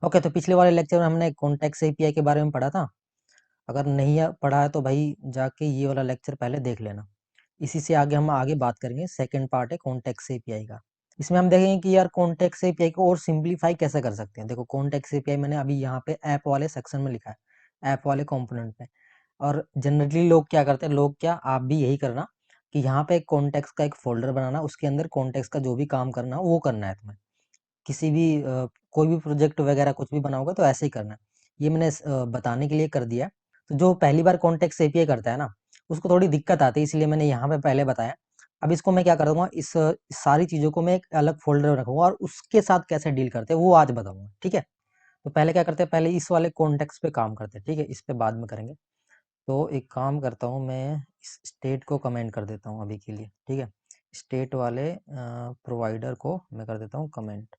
Okay, तो पिछले वाले लेक्चर में हमने कॉन्टेक्स्ट एपीआई के बारे में पढ़ा था। अगर नहीं पढ़ा है तो भाई जाके ये वाला लेक्चर पहले देख लेना। इसी से आगे हम आगे बात करेंगे। सेकंड पार्ट है कॉन्टेक्स्ट एपीआई का। इसमें हम देखेंगे कि यार कॉन्टेक्स्ट एपीआई को और सिंपलीफाई कैसे कर सकते हैं। देखो, कॉन्टेक्स्ट एपीआई मैंने अभी यहाँ पे ऐप वाले सेक्शन में लिखा है, ऐप वाले कंपोनेंट में। और जनरली लोग क्या करते हैं, लोग क्या, आप भी यही करना कि यहाँ पे कॉन्टेक्स्ट का एक फोल्डर बनाना, उसके अंदर कॉन्टेक्स्ट का जो भी काम करना वो करना है तुम्हें। किसी भी कोई भी प्रोजेक्ट वगैरह कुछ भी बनाओगे तो ऐसे ही करना है। ये मैंने बताने के लिए कर दिया। तो जो पहली बार कॉन्टेक्स्ट एपीआई करता है ना, उसको थोड़ी दिक्कत आती है, इसलिए मैंने यहाँ पे पहले बताया। अब इसको मैं क्या कर दूंगा, इस सारी चीजों को मैं एक अलग फोल्डर में रखूंगा और उसके साथ कैसे डील करते हैं वो आज बताऊंगा, ठीक है। तो पहले क्या करते हैं, पहले इस वाले कॉन्टेक्स्ट पे काम करते हैं, ठीक है, इस पे बाद में करेंगे। तो एक काम करता हूँ, मैं इस स्टेट को कमेंट कर देता हूँ अभी के लिए, ठीक है। स्टेट वाले प्रोवाइडर को मैं कर देता हूँ कमेंट,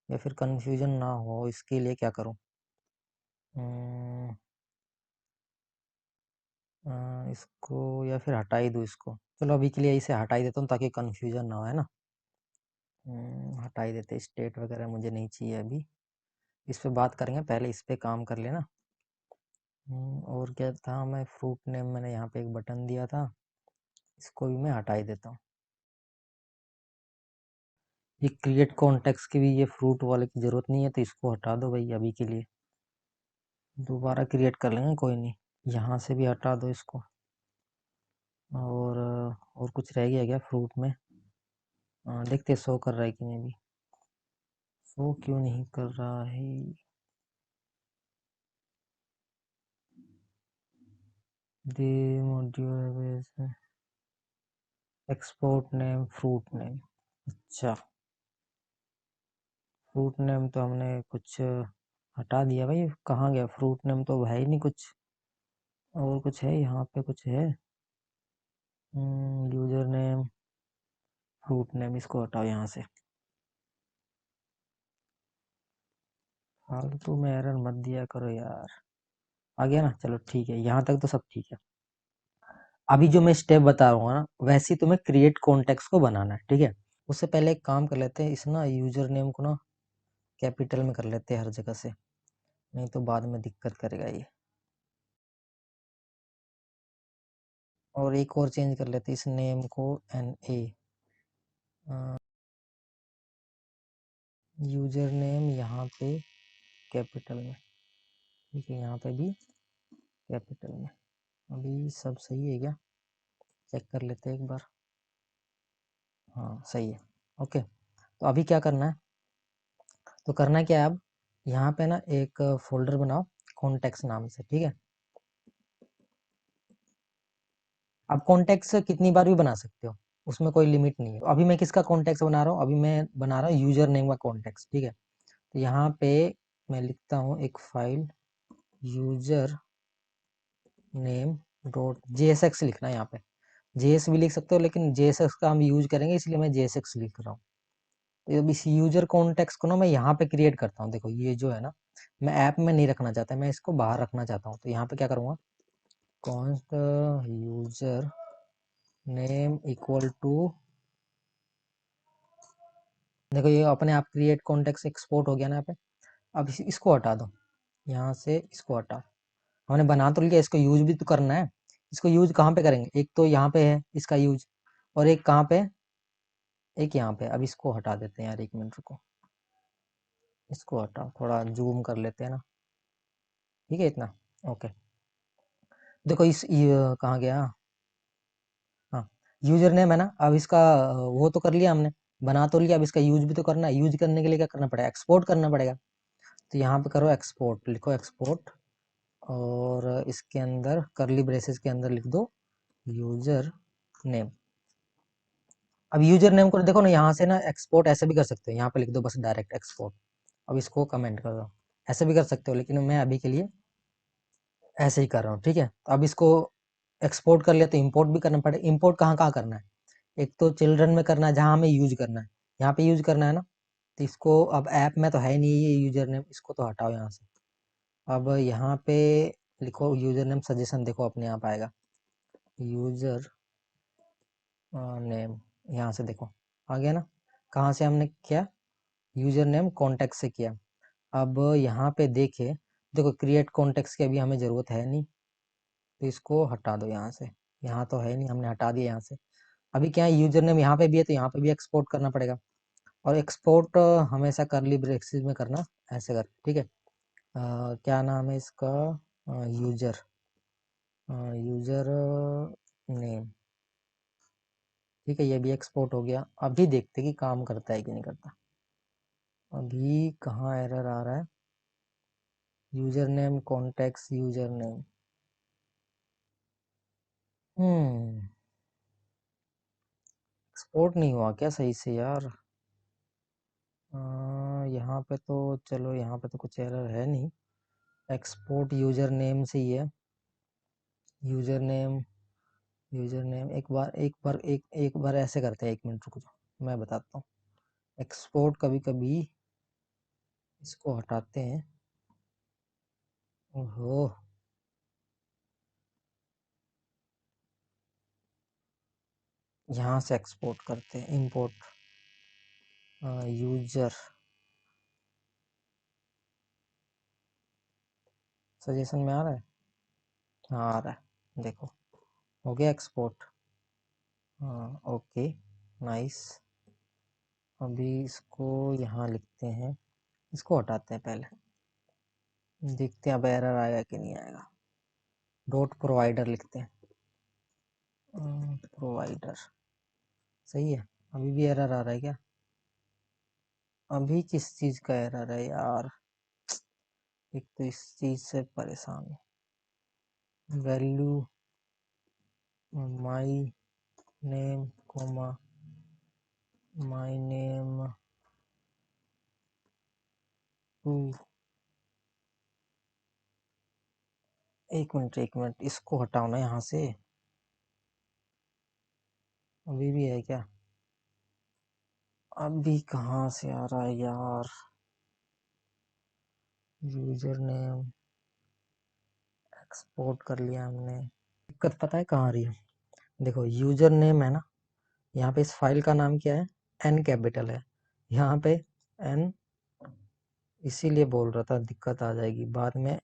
या फिर कंफ्यूजन ना हो इसके लिए क्या करूं। इसको या फिर हटा ही दूं इसको। चलो अभी के लिए इसे हटा ही देता हूँ ताकि कंफ्यूजन ना हो, है ना। हटा ही देते, स्टेट वगैरह मुझे नहीं चाहिए अभी। इस पे बात करेंगे, पहले इस पे काम कर लेना। और क्या था, मैं फ्रूट नेम मैंने यहाँ पे एक बटन दिया था, इसको भी मैं हटा ही देता हूँ। ये क्रिएट कॉन्टेक्स्ट की भी ये फ्रूट वाले की जरूरत नहीं है, तो इसको हटा दो भाई अभी के लिए। दोबारा क्रिएट कर लेंगे, कोई नहीं। यहाँ से भी हटा दो इसको। और कुछ रह गया क्या फ्रूट में? देखते शो कर रहा है कि नहीं। भी शो क्यों नहीं कर रहा है? The module export name fruit name. अच्छा, फ्रूट नेम तो हमने कुछ हटा दिया भाई। कहाँ गया फ्रूट नेम? तो है ही नहीं कुछ। और कुछ है यहाँ पे, कुछ है। यूजर नेम फ्रूट नेम, इसको हटाओ यहाँ से। फालतू में एरर मत दिया करो यार। आ गया ना, चलो ठीक है, यहाँ तक तो सब ठीक है। अभी जो मैं स्टेप बता रहा हूँ ना, वैसे ही तुम्हें क्रिएट कॉन्टेक्स्ट को बनाना है, ठीक है। उससे पहले एक काम कर लेते हैं, इस ना यूजर नेम को ना कैपिटल में कर लेते हैं हर जगह से, नहीं तो बाद में दिक्कत करेगा ये। और एक और चेंज कर लेते हैं, इस नेम को NA। यूजर नेम यहाँ पे कैपिटल में, ठीक है, यहाँ पे भी कैपिटल में। अभी सब सही है क्या, चेक कर लेते हैं एक बार। हाँ सही है, ओके। तो अभी क्या करना है, तो करना क्या है, अब यहाँ पे ना एक फोल्डर बनाओ कॉन्टेक्स्ट नाम से, ठीक है। अब कॉन्टेक्स्ट कितनी बार भी बना सकते हो, उसमें कोई लिमिट नहीं है। तो अभी मैं किसका कॉन्टेक्स्ट बना रहा हूँ, अभी मैं बना रहा हूँ यूजर नेम का कॉन्टेक्स्ट, ठीक है। तो यहाँ पे मैं लिखता हूँ एक file user name dot JSX लिखना है। यहाँ पे JS भी लिख सकते हो, लेकिन JSX का हम यूज करेंगे इसलिए मैं JSX लिख रहा हूँ। तो अब इस यूजर कॉन्टेक्स्ट को ना मैं यहाँ पे क्रिएट करता हूँ। देखो ये जो है ना, मैं ऐप में नहीं रखना चाहता, मैं इसको बाहर रखना चाहता हूँ। तो यहाँ पे क्या करूँगा, const user name equal to, देखो ये अपने आप क्रिएट कॉन्टेक्स्ट एक्सपोर्ट हो गया ना यहाँ पे। अब इसको हटा दो, यहाँ से इसको हटाओ। हमने बना तो लिया, इसको यूज भी तो करना है। इसको यूज कहाँ पे करेंगे, एक तो यहाँ पे है इसका यूज, और एक कहाँ पे, एक यहाँ पे। अब इसको हटा देते हैं यार, एक मिनट रुको, इसको हटाओ, थोड़ा जूम कर लेते हैं ना, ठीक है इतना, ओके। देखो इस कहाँ गया, हाँ, यूजर नेम है ना। अब इसका वो तो कर लिया हमने, बना तो लिया, अब इसका यूज भी तो करना है। यूज करने के लिए क्या करना पड़ेगा, एक्सपोर्ट करना पड़ेगा। तो यहाँ पे करो एक्सपोर्ट, लिखो एक्सपोर्ट, और इसके अंदर करली ब्रेसेस के अंदर लिख दो यूजर नेम। अब यूजर नेम को देखो ना, यहाँ से ना एक्सपोर्ट ऐसे भी कर सकते हो, यहाँ पे लिख दो बस डायरेक्ट एक्सपोर्ट। अब इसको कमेंट कर दो, ऐसे भी कर सकते हो, लेकिन मैं अभी के लिए ऐसे ही कर रहा हूँ, ठीक है। तो अब इसको एक्सपोर्ट कर लिया, तो इम्पोर्ट भी करना पड़ेगा। इम्पोर्ट कहाँ कहाँ करना है, एक तो चिल्ड्रन में करना है जहाँ हमें यूज करना है, यहाँ पे यूज करना है ना। तो इसको अब ऐप में तो है नहीं ये यूजर नेम, इसको तो हटाओ यहाँ से। अब यहाँ पे लिखो यूजर नेम सजेशन, देखो अपने आप आएगा यूजर नेम, यहाँ से देखो आ गया ना। कहाँ से हमने किया, यूजर नेम कॉन्टेक्ट से किया। अब यहाँ पे देखे, देखो क्रिएट कॉन्टेक्स्ट की अभी हमें ज़रूरत है नहीं, तो इसको हटा दो यहाँ से। यहाँ तो है नहीं, हमने हटा दिया यहाँ से। अभी क्या है, यूजर नेम यहाँ पे भी है तो यहाँ पे भी एक्सपोर्ट करना पड़ेगा। और एक्सपोर्ट हमेशा करली ब्रेसेस में करना, ऐसे कर, ठीक है। क्या नाम है इसका, यूजर यूजर नेम, ठीक है। ये भी एक्सपोर्ट हो गया। अभी देखते कि काम करता है कि नहीं करता। अभी कहाँ एरर आ रहा है, user name context user name, export नहीं हुआ क्या सही से यार। यहाँ पे तो चलो, यहाँ पे तो कुछ एरर है नहीं, एक्सपोर्ट यूजर नेम से ही है। यूजर नेम, एक बार ऐसे करते हैं, 1 मिनट रुको जाओ, मैं बताता हूँ। एक्सपोर्ट कभी कभी इसको हटाते हैं। ओहो, यहाँ से एक्सपोर्ट करते हैं, इंपोर्ट यूजर, सजेशन में आ रहा है, हाँ आ रहा है, देखो हो गया एक्सपोर्ट। हाँ ओके, नाइस। अभी इसको यहाँ लिखते हैं, इसको हटाते हैं पहले, देखते हैं अब एरर आएगा कि नहीं आएगा। डॉट प्रोवाइडर लिखते हैं, प्रोवाइडर, सही है। अभी भी एरर आ रहा है क्या, अभी किस चीज़ का एरर है यार, एक तो इस चीज़ से परेशान हूँ। Value my name comma my name two, एक मिनट इसको हटाओ ना यहाँ से। अभी भी है क्या, अभी कहाँ से आ रहा है यार। यूजर नेम एक्सपोर्ट कर लिया हमने, दिक्कत पता है कहाँ आ रही है। देखो यूजर नेम है ना, यहाँ पे इस फाइल का नाम क्या है, एन कैपिटल है यहाँ पे, एन, इसीलिए बोल रहा था दिक्कत आ जाएगी बाद में,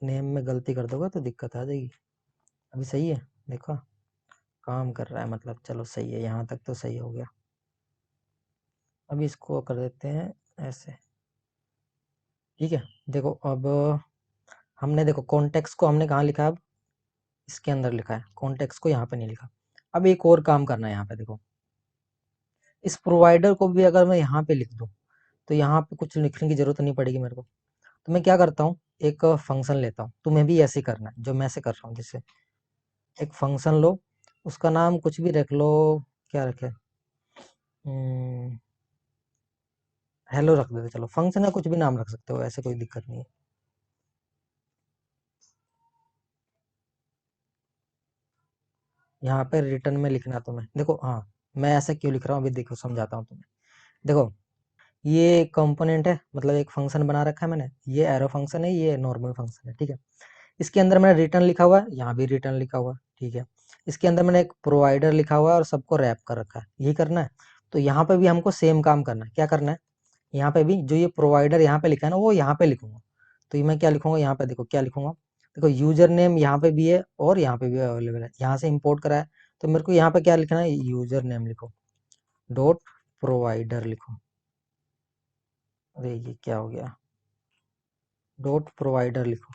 नेम में गलती कर दोगे तो दिक्कत आ जाएगी। अभी सही है, देखो काम कर रहा है, मतलब चलो सही है, यहाँ तक तो सही हो गया। अभी इसको कर देते हैं ऐसे, ठीक है। देखो अब हमने, देखो कॉन्टेक्स्ट को हमने कहाँ लिखा है, अब इसके अंदर लिखा है, कॉन्टेक्स्ट को यहाँ पे नहीं लिखा। अब एक और काम करना है यहाँ पे, देखो इस प्रोवाइडर को भी अगर मैं यहाँ पे लिख दूँ तो यहाँ पे कुछ लिखने की जरूरत नहीं पड़ेगी मेरे को। तो मैं क्या करता हूँ, एक फंक्शन लेता हूँ, तुम्हें भी ऐसे ही करना है जो मैं से कर रहा हूँ। जैसे एक फंक्शन लो, उसका नाम कुछ भी रख लो, क्या रखे, हेलो रख देते, चलो फंक्शन है, कुछ भी नाम रख सकते हो, ऐसे कोई दिक्कत नहीं है। यहाँ पे रिटर्न में लिखना तुम्हें, देखो हाँ, मैं ऐसा क्यों लिख रहा हूँ अभी देखो समझाता हूँ तुम्हें। देखो ये कंपोनेंट है, मतलब एक फंक्शन बना रखा है मैंने, ये एरो फंक्शन है, ये नॉर्मल फंक्शन है, ठीक है। इसके अंदर मैंने रिटर्न लिखा हुआ है, यहाँ भी रिटर्न लिखा हुआ है, ठीक है। इसके अंदर मैंने एक प्रोवाइडर लिखा हुआ है और सबको रैप कर रखा है, यही करना है। तो यहाँ पे भी हमको सेम काम करना है, क्या करना है, यहाँ पे भी जो ये प्रोवाइडर यहाँ पे लिखा है ना, वो यहाँ पे लिखूंगा। तो ये मैं क्या लिखूंगा, यहाँ पे देखो क्या लिखूंगा, देखो यूजर नेम यहाँ पे भी है और यहाँ पे भी अवेलेबल है, यहाँ से इंपोर्ट करा है। तो मेरे को यहाँ पे क्या लिखना है, यूजर नेम लिखो, डॉट प्रोवाइडर लिखो, अरे ये क्या हो गया, डॉट प्रोवाइडर लिखो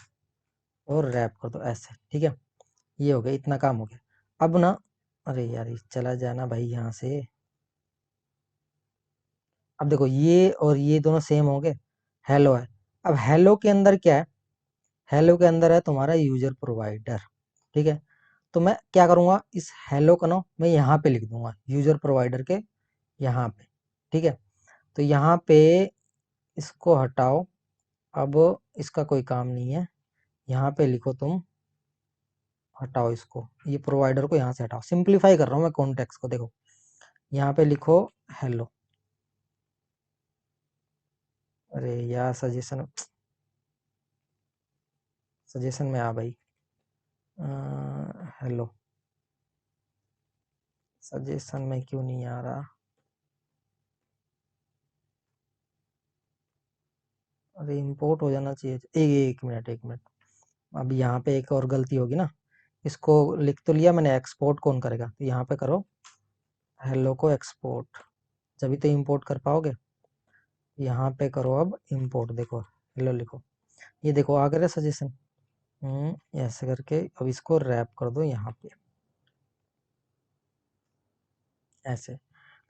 और रैप कर दो ऐसे, ठीक है। ये हो गया, इतना काम हो गया। अब ना, अरे यार ये चला जाना भाई यहाँ से। अब देखो ये और ये दोनों सेम हो गए, हेलो है। अब हेलो के अंदर क्या है, हेलो के अंदर है तुम्हारा यूजर प्रोवाइडर, ठीक है। तो मैं क्या करूंगा, इस हेलो का ना मैं यहाँ पे लिख दूंगा, यूजर प्रोवाइडर के यहाँ पे, ठीक है। तो यहाँ पे इसको हटाओ, अब इसका कोई काम नहीं है, यहाँ पे लिखो तुम, हटाओ इसको, ये प्रोवाइडर को यहाँ से हटाओ, सिंप्लीफाई कर रहा हूँ मैं कॉन्टेक्स्ट को, देखो यहाँ पे लिखो हेलो, अरे यार सजेशन, सजेशन में आ भाई, हेलो, सजेशन में क्यों नहीं आ रहा, अरे इंपोर्ट हो जाना चाहिए। एक मिनट, एक मिनट। अब यहाँ पे एक और गलती होगी ना, इसको लिख तो लिया मैंने, एक्सपोर्ट कौन करेगा, तो यहाँ पे करो हेलो को एक्सपोर्ट, जभी तो इंपोर्ट कर पाओगे। यहाँ पे करो अब इंपोर्ट, देखो हेलो लिखो, ये देखो आ गया सजेशन। ऐसे करके अब इसको रैप कर दो यहाँ पे ऐसे।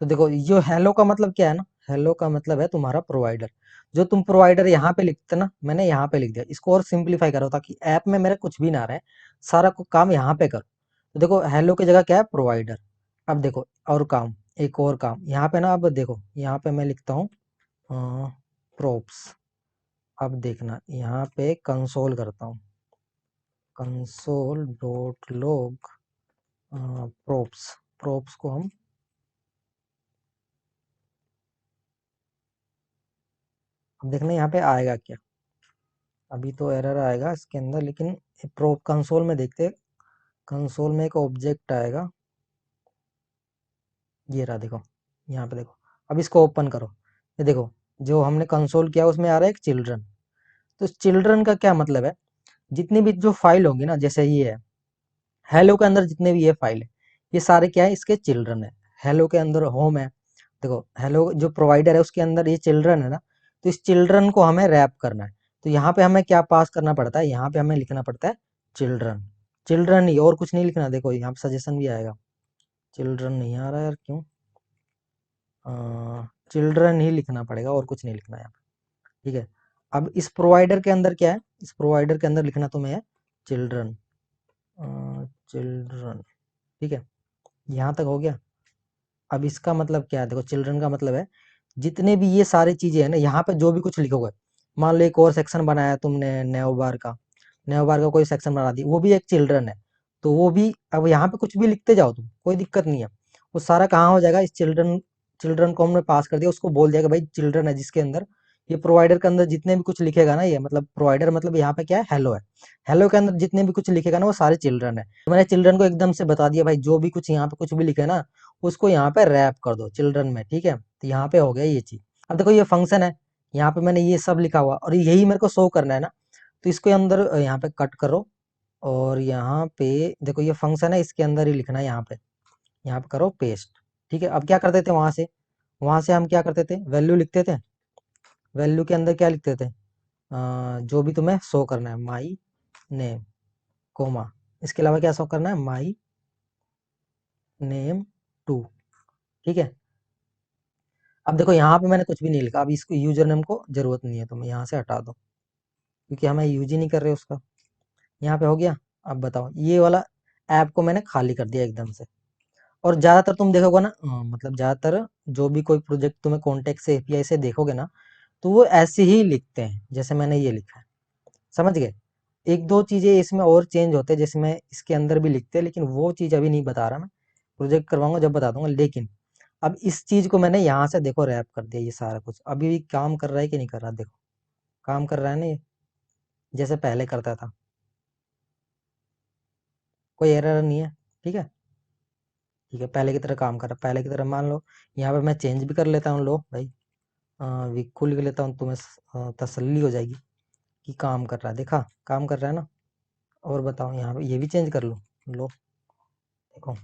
तो देखो जो हेलो का मतलब क्या है ना, हेलो का मतलब है तुम्हारा प्रोवाइडर। जो तुम प्रोवाइडर यहाँ पे लिखते ना, मैंने यहाँ पे लिख दिया। इसको और सिंप्लीफाई करो ताकि ऐप में मेरे कुछ भी ना रहे, सारा काम यहाँ पे करो। तो देखो हेलो की जगह क्या है, प्रोवाइडर। अब देखो और काम, एक और काम यहाँ पे ना, अब देखो यहाँ पे मैं लिखता हूँ प्रोप्स। अब देखना यहाँ पे कंसोल करता हूँ, console dot log props. Props को हम, अब देखना यहाँ पे आएगा क्या। अभी तो एरर आएगा इसके अंदर, लेकिन प्रो कंसोल में देखते, कंसोल में एक ऑब्जेक्ट आएगा, ये रहा देखो, यहाँ पे देखो। अब इसको ओपन करो, ये देखो जो हमने कंसोल किया उसमें आ रहा है एक चिल्ड्रन। तो इस चिल्ड्रन का क्या मतलब है, जितनी भी जो फाइल होगी ना, जैसे ये है हेलो के अंदर जितने भी ये फाइल है, ये सारे क्या है, इसके चिल्ड्रन है। हेलो के अंदर होम है, देखो हेलो जो प्रोवाइडर है उसके अंदर ये चिल्ड्रन है ना, तो इस चिल्ड्रन को हमें रैप करना है। तो यहाँ पे हमें क्या पास करना पड़ता है, यहाँ पे हमें लिखना पड़ता है चिल्ड्रन। चिल्ड्रन ही, और कुछ नहीं लिखना। देखो यहाँ पे सजेशन भी आएगा, चिल्ड्रन नहीं आ रहा यार क्यों, चिल्ड्रन ही लिखना पड़ेगा, और कुछ नहीं लिखना है यहाँ पे, ठीक है। अब इस प्रोवाइडर के अंदर क्या है, इस प्रोवाइडर के अंदर लिखना तुम्हें है चिल्ड्रन, चिल्ड्रन, ठीक है। यहाँ तक हो गया। अब इसका मतलब क्या है, देखो चिल्ड्रन का मतलब है जितने भी ये सारी चीजें हैं ना, यहाँ पे जो भी कुछ लिखोगे, मान लो एक और सेक्शन बनाया तुमने नेओबार का, नेओबार का कोई सेक्शन बना दी, वो भी एक चिल्ड्रन है। तो वो भी, अब यहाँ पे कुछ भी लिखते जाओ तुम, कोई दिक्कत नहीं है। वो सारा कहाँ हो जाएगा, इस चिल्ड्रन, चिल्ड्रन को हमने पास कर दिया, उसको बोल दिया कि भाई चिल्ड्रन है, जिसके अंदर ये प्रोवाइडर के अंदर जितने भी कुछ लिखेगा ना, ये मतलब प्रोवाइडर मतलब यहाँ पे क्या है, हेलो है। हेलो के अंदर जितने भी कुछ लिखेगा ना, वो सारे चिल्ड्रन है। तो मैंने चिल्ड्रन को एकदम से बता दिया भाई, जो भी कुछ यहाँ पे कुछ भी लिखे ना, उसको यहाँ पे रैप कर दो चिल्ड्रन में, ठीक है। तो यहाँ पे हो गया ये चीज। अब देखो ये फंक्शन है, यहाँ पे मैंने ये सब लिखा हुआ और यही मेरे को शो करना है ना, तो इसके अंदर यहाँ पे कट करो, और यहाँ पे देखो ये फंक्शन है, इसके अंदर ही लिखना है, यहाँ पे करो पेस्ट, ठीक है। अब क्या करते थे वहां से हम क्या करते थे, वैल्यू लिखते थे। वैल्यू के अंदर क्या लिखते थे, जो भी तुम्हें शो करना है, माई नेम कोमा, इसके अलावा क्या शो करना है, माई नेम टू, ठीक है। अब देखो यहाँ पे मैंने कुछ भी नहीं लिखा, अब इसको यूजर नेम को जरूरत नहीं है, तो मैं यहाँ से हटा दो, क्योंकि हमें यूज ही नहीं कर रहे उसका। यहाँ पे हो गया। अब बताओ ये वाला ऐप को मैंने खाली कर दिया एकदम से। और ज्यादातर तुम देखोगे ना, मतलब ज्यादातर जो भी कोई प्रोजेक्ट तुम्हें कॉन्टेक्ट से एपीआई से देखोगे ना, तो वो ऐसे ही लिखते हैं जैसे मैंने ये लिखा है, समझ गए। एक दो चीजें इसमें और चेंज होते हैं, जैसे मैं इसके अंदर भी लिखते हैं, लेकिन वो चीज अभी नहीं बता रहा मैं, प्रोजेक्ट करवाऊंगा जब बता दूंगा। लेकिन अब इस चीज को मैंने यहाँ से देखो रैप कर दिया, ये सारा कुछ अभी भी काम कर रहा है कि नहीं कर रहा, देखो काम कर रहा है ना ये, जैसे पहले करता था, कोई एरर नहीं है, ठीक है। ठीक है, पहले की तरह काम कर रहा है, पहले की तरह। मान लो यहाँ पे मैं चेंज भी कर लेता हूँ, लो भाई विक्कू लिख लेता हूँ, तुम्हें तसल्ली हो जाएगी कि काम कर रहा है, देखा काम कर रहा है ना। और बताओ यहाँ पे ये भी चेंज कर लो, लो देखो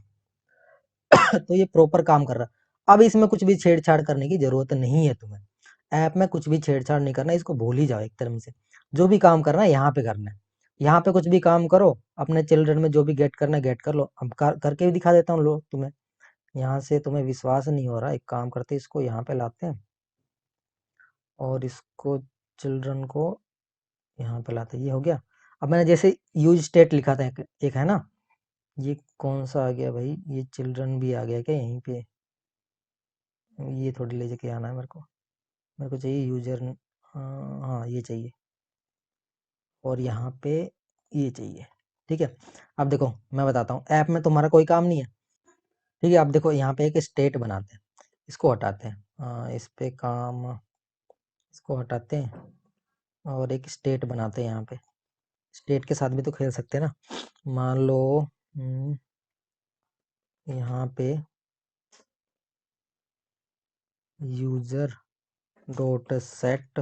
तो ये प्रॉपर काम कर रहा है। अब इसमें कुछ भी छेड़छाड़ करने की जरूरत नहीं है तुम्हें, ऐप में कुछ भी छेड़छाड़ नहीं करना, इसको भूल ही जाओ एक तरह से। जो भी काम करना है यहाँ पे करना है, यहाँ पे कुछ भी काम करो, अपने चिल्ड्रन में जो भी गेट करना है गेट कर लो। अब करके भी दिखा देता हूँ, लो तुम्हें, यहाँ से तुम्हें विश्वास नहीं हो रहा, एक काम करते हैं, इसको यहाँ पे लाते हैं और इसको चिल्ड्रन को यहाँ पे लाते हैं, ये हो गया। अब मैंने जैसे यूज स्टेट लिखा था, एक है ना, ये कौन सा आ गया भाई, ये चिल्ड्रन भी आ गया क्या यहीं पे, ये थोड़ी ले जाके आना है मेरे को चाहिए यूजर, हाँ ये चाहिए, और यहाँ पे ये चाहिए, ठीक है। अब देखो मैं बताता हूँ, ऐप में तुम्हारा कोई काम नहीं है, ठीक है। अब देखो यहाँ पे एक स्टेट बनाते हैं, इसको हटाते हैं, इस पे काम, इसको हटाते हैं और एक स्टेट बनाते हैं यहाँ पे। स्टेट के साथ भी तो खेल सकते हैं ना, मान लो यहाँ पे यूजर डॉट सेट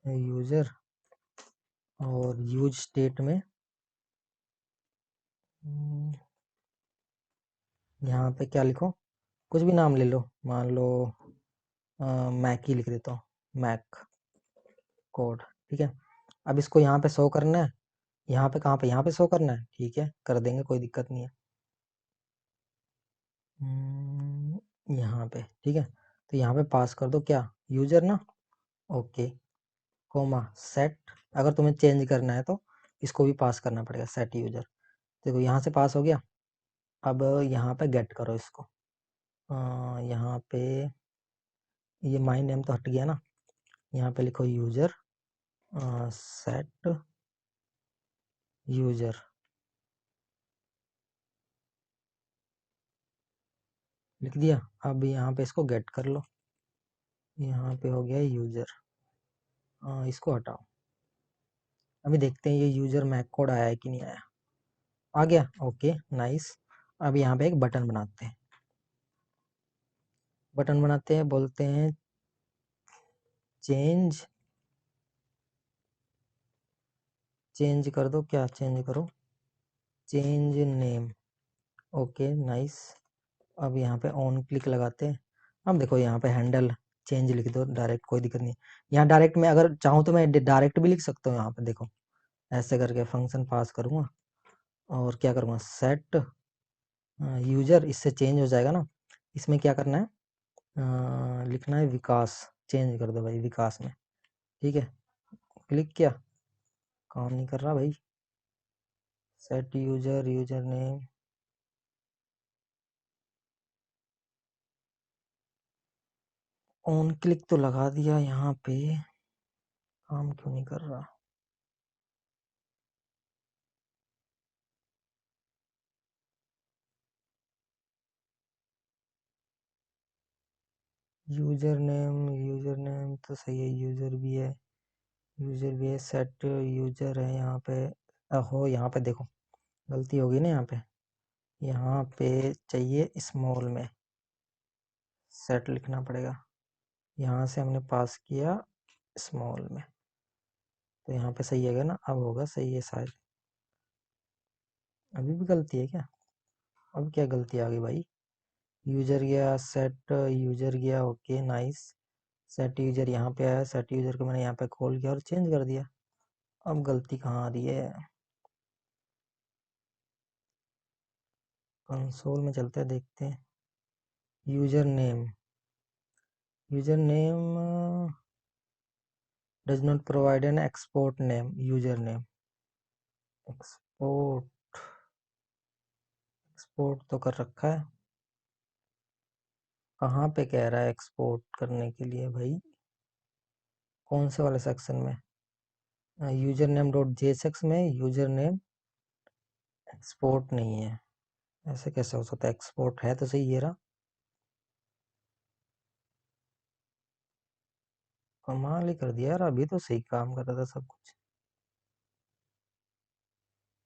यूजर और यूज स्टेट में यहाँ पे क्या लिखो, कुछ भी नाम ले लो, मान लो मैक ही लिख देता हूँ, मैक कोड। ठीक है, अब इसको यहाँ पे शो करना है, यहाँ पे कहाँ पे, यहाँ पे शो करना है। ठीक है, कर देंगे, कोई दिक्कत नहीं है। यहाँ पे ठीक है, तो यहाँ पे पास कर दो क्या, यूजर ना। ओके, कोमा सेट, अगर तुम्हें चेंज करना है तो इसको भी पास करना पड़ेगा, सेट यूजर। देखो यहाँ से पास हो गया। अब यहाँ पे गेट करो इसको, यहाँ पे ये माई नेम तो हट गया ना, यहाँ पे लिखो यूजर, सेट यूजर, लिख दिया। अब यहाँ पे इसको गेट कर लो, यहाँ पे हो गया यूजर, इसको हटाओ। अभी देखते हैं ये यूजर मैक कोड आया है कि नहीं आया। आ गया, ओके नाइस। अब यहाँ पे एक बटन बनाते हैं, बोलते हैं चेंज कर दो, क्या चेंज करो, चेंज नेम। Okay nice. अब यहाँ पे ऑन क्लिक लगाते हैं। अब देखो यहाँ पे हैंडल चेंज लिख दो डायरेक्ट, कोई दिक्कत नहीं। यहाँ डायरेक्ट में अगर चाहूँ तो मैं डायरेक्ट भी लिख सकता हूँ। यहाँ पे देखो ऐसे करके फंक्शन पास करूँगा और क्या करूँगा, सेट यूजर, इससे चेंज हो जाएगा ना। इसमें क्या करना है, लिखना है विकास, चेंज कर दो भाई विकास में। ठीक है, क्लिक किया, काम नहीं कर रहा भाई। Set user, user name, on click तो लगा दिया, यहाँ पे काम क्यों नहीं कर रहा। यूजर नेम तो सही है, यूजर भी है, सेट यूजर है यहाँ पे। हो यहाँ पे देखो गलती होगी ना, यहाँ पे चाहिए स्मॉल में, सेट लिखना पड़ेगा। यहाँ से हमने पास किया स्मॉल में, तो यहाँ पे सही है ना, अब होगा सही है शायद। अभी भी गलती है क्या, अब क्या गलती आ गई भाई। यूजर गया, सेट यूजर गया, ओके नाइस। सेट यूजर यहाँ पे आया, सेट यूजर को मैंने यहाँ पे कॉल किया और चेंज कर दिया। अब गलती कहाँ आ रही है, कंसोल में चलते हैं, देखते हैं। User name does not provide an export name, user name export तो कर रखा है। कहाँ पे कह रहा है एक्सपोर्ट करने के लिए भाई, कौन से वाले सेक्शन में, यूजर नेम डॉट जेएसएक्स में यूजर नेम एक्सपोर्ट नहीं है। ऐसे कैसे हो सकता है, एक्सपोर्ट है तो सही, ये रहा। कमाल ही कर दिया यार, अभी तो सही काम कर रहा था सब कुछ।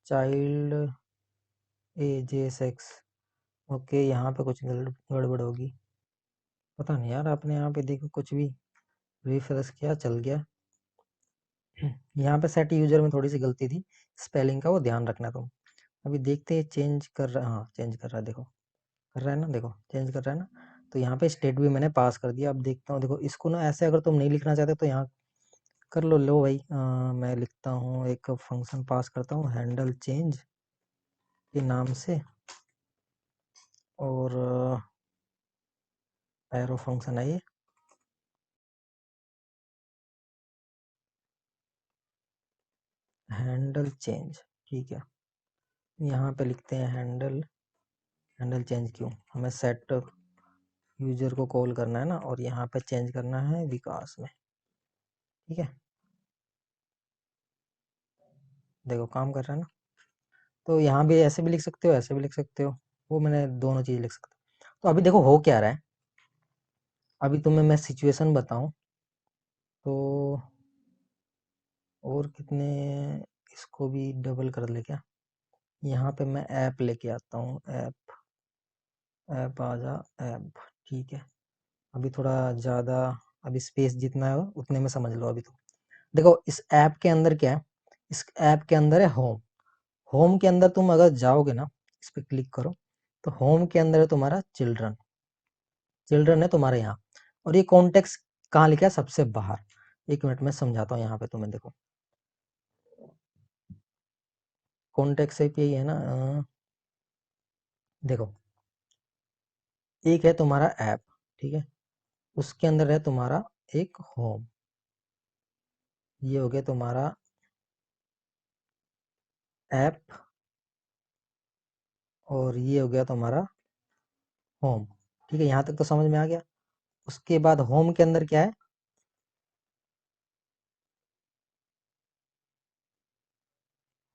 चाइल्ड जेएसएक्स, ओके यहाँ पे कुछ गड़बड़ होगी, पता नहीं यार। आपने यहाँ पे देखो कुछ भी रिफ्रेश किया चल गया। यहाँ पे सेट यूजर में थोड़ी सी गलती थी, स्पेलिंग का वो ध्यान रखना तुम। अभी देखते हैं चेंज कर रहा, हाँ चेंज कर रहा है, देखो कर रहा है ना, देखो चेंज कर रहा है ना। तो यहाँ पे स्टेट भी मैंने पास कर दिया। अब देखता हूँ, देखो इसको ना ऐसे अगर तुम नहीं लिखना चाहते तो यहाँ कर लो, लो भाई। मैं लिखता हूँ, एक फंक्शन पास करता हूँ हैंडल चेंज के नाम से, और एरो फंक्शन है ये। हैंडल चेंज, ठीक है, यहाँ पे लिखते हैं हैंडल चेंज। क्यों, हमें सेट यूजर को कॉल करना है ना, और यहाँ पे चेंज करना है विकास में। ठीक है, देखो काम कर रहा है ना। तो यहाँ भी ऐसे भी लिख सकते हो, ऐसे भी लिख सकते हो, वो मैंने दोनों चीज लिख सकता हूँ। तो अभी देखो हो क्या रहा है, अभी तुम्हें मैं सिचुएशन बताऊं तो, और कितने, इसको भी डबल कर ले क्या। यहाँ पे मैं ऐप लेके आता हूँ, ऐप आ जा, ऐप, ठीक है। अभी थोड़ा ज़्यादा, अभी स्पेस जितना है उतने में समझ लो अभी तो। देखो इस ऐप के अंदर क्या है, इस ऐप के अंदर है होम। होम के अंदर तुम अगर जाओगे ना, इस पे क्लिक करो, तो होम के अंदर है तुम्हारा चिल्ड्रन। चिल्ड्रन है तुम्हारे यहाँ, और ये कॉन्टेक्स्ट कहाँ लिखा है, सबसे बाहर। एक मिनट में समझाता हूँ यहाँ पे तुम्हें। देखो कॉन्टेक्स्ट से यही है ना, देखो एक है तुम्हारा ऐप, ठीक है, उसके अंदर है तुम्हारा एक होम, ये हो गया तुम्हारा ऐप, और ये हो गया तुम्हारा होम। ठीक है, यहाँ तक तो समझ में आ गया। उसके बाद होम के अंदर क्या है,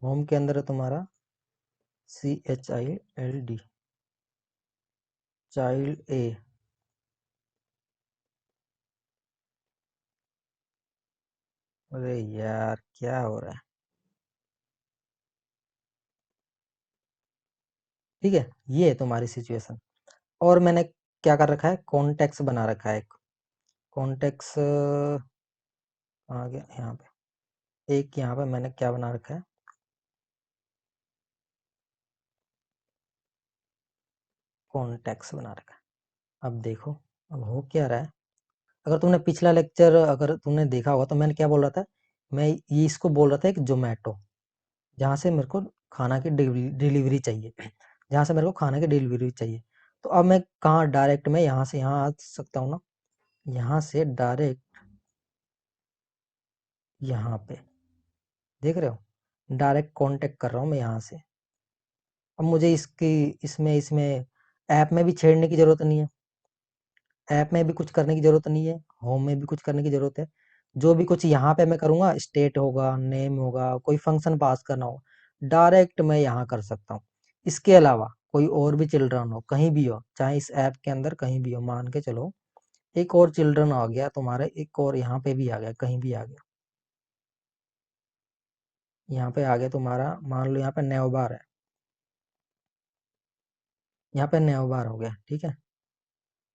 होम के अंदर है तुम्हारा CHILD, चाइल्ड ए। अरे यार क्या हो रहा है, ठीक है, ये है तुम्हारी सिचुएशन। और मैंने क्या कर रखा है, कॉन्टेक्स्ट बना रखा है एक। कॉन्टेक्स्ट आ गया यहाँ पे, एक यहाँ पे मैंने क्या बना रखा है, कॉन्टेक्स्ट बना रखा है। अब देखो, अब हो क्या रहा है। अगर तुमने पिछला लेक्चर अगर तुमने देखा होगा, तो मैंने क्या बोल रहा था, मैं ये इसको बोल रहा था एक जोमेटो, जहाँ से मेरे को खाना की डिलीवरी चाहिए, जहाँ से मेरे को खाने की डिलीवरी चाहिए। तो अब मैं कहाँ डायरेक्ट मैं यहाँ से यहाँ आ सकता हूँ ना, यहाँ से डायरेक्ट यहाँ पे, देख रहे हो, डायरेक्ट कांटेक्ट कर रहा हूँ मैं यहाँ से। अब मुझे इसकी इसमें इसमें ऐप में भी छेड़ने की जरूरत नहीं है, ऐप में भी कुछ करने की जरूरत नहीं है, होम में भी कुछ करने की जरूरत है। जो भी कुछ यहाँ पे मैं करूँगा, स्टेट होगा, नेम होगा, कोई फंक्शन पास करना होगा, डायरेक्ट मैं यहाँ कर सकता हूँ। इसके अलावा कोई और भी चिल्ड्रन हो, कहीं भी हो, चाहे इस ऐप के अंदर कहीं भी हो, मान के चलो एक और चिल्ड्रन आ गया तुम्हारे, एक और यहाँ पे भी आ गया, कहीं भी आ गया, यहाँ पे आ गया तुम्हारा, मान लो यहाँ पे नेवबार है, यहाँ पे नेवबार हो गया, ठीक है,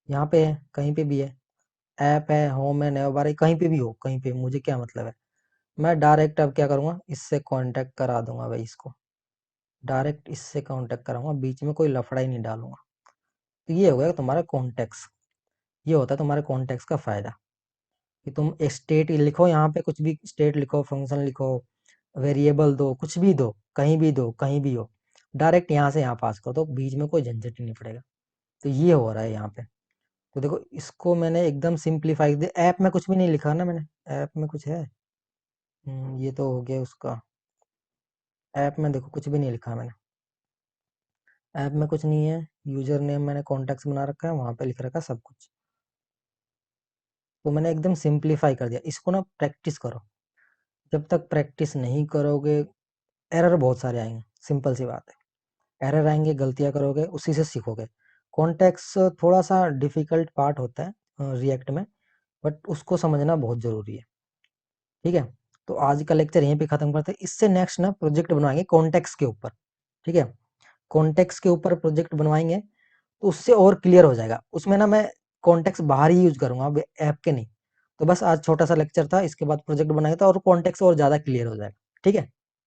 यहाँ पे है, कहीं पे भी है, ऐप है, होम है, नेवबार है, कहीं पे भी हो, कहीं पे, मुझे क्या मतलब है। मैं डायरेक्ट अब क्या करूँगा, इससे कांटेक्ट करा दूंगा भाई, इसको डायरेक्ट इससे कांटेक्ट कराऊंगा, बीच में कोई लफड़ा ही नहीं डालूंगा। तो ये हो गया तुम्हारा कॉन्टेक्स्ट। ये होता है तुम्हारे कॉन्टेक्स्ट का फायदा, कि तुम स्टेट लिखो, यहाँ पे कुछ भी स्टेट लिखो, फंक्शन लिखो, वेरिएबल दो, कुछ भी दो, कहीं भी दो, कहीं भी हो, डायरेक्ट यहाँ से यहाँ पास करो, तो बीच में कोई झंझट ही नहीं पड़ेगा। तो ये हो रहा है यहाँ पे। तो देखो इसको मैंने एकदम सिंप्लीफाई दे, ऐप में कुछ भी नहीं लिखा ना मैंने, ऐप में कुछ है, ये तो हो गया उसका, ऐप में देखो कुछ भी नहीं लिखा मैंने, ऐप में कुछ नहीं है, यूजर नेम मैंने कॉन्टेक्ट बना रखा है, वहां पे लिख रखा है सब कुछ। तो मैंने एकदम सिंप्लीफाई कर दिया। इसको ना प्रैक्टिस करो, जब तक प्रैक्टिस नहीं करोगे एरर बहुत सारे आएंगे, सिंपल सी बात है, एरर आएंगे, गलतियां करोगे, उसी से सीखोगे। कॉन्टेक्स्ट थोड़ा सा डिफिकल्ट पार्ट होता है रिएक्ट में, बट उसको समझना बहुत जरूरी है, ठीक है। तो आज का लेक्चर यहीं पे खत्म करते हैं, इससे नेक्स्ट ना प्रोजेक्ट बनवाएंगे कॉन्टेक्स्ट के ऊपर, ठीक है, कॉन्टेक्स्ट के ऊपर प्रोजेक्ट बनवाएंगे, तो उससे और क्लियर हो जाएगा। उसमें ना मैं कॉन्टेक्स्ट बाहर ही यूज करूंगा, ऐप के नहीं। तो बस आज छोटा सा लेक्चर था, इसके बाद प्रोजेक्ट बनाएंगे तो और कॉन्टेक्स्ट और ज्यादा क्लियर हो जाएगा, ठीक है।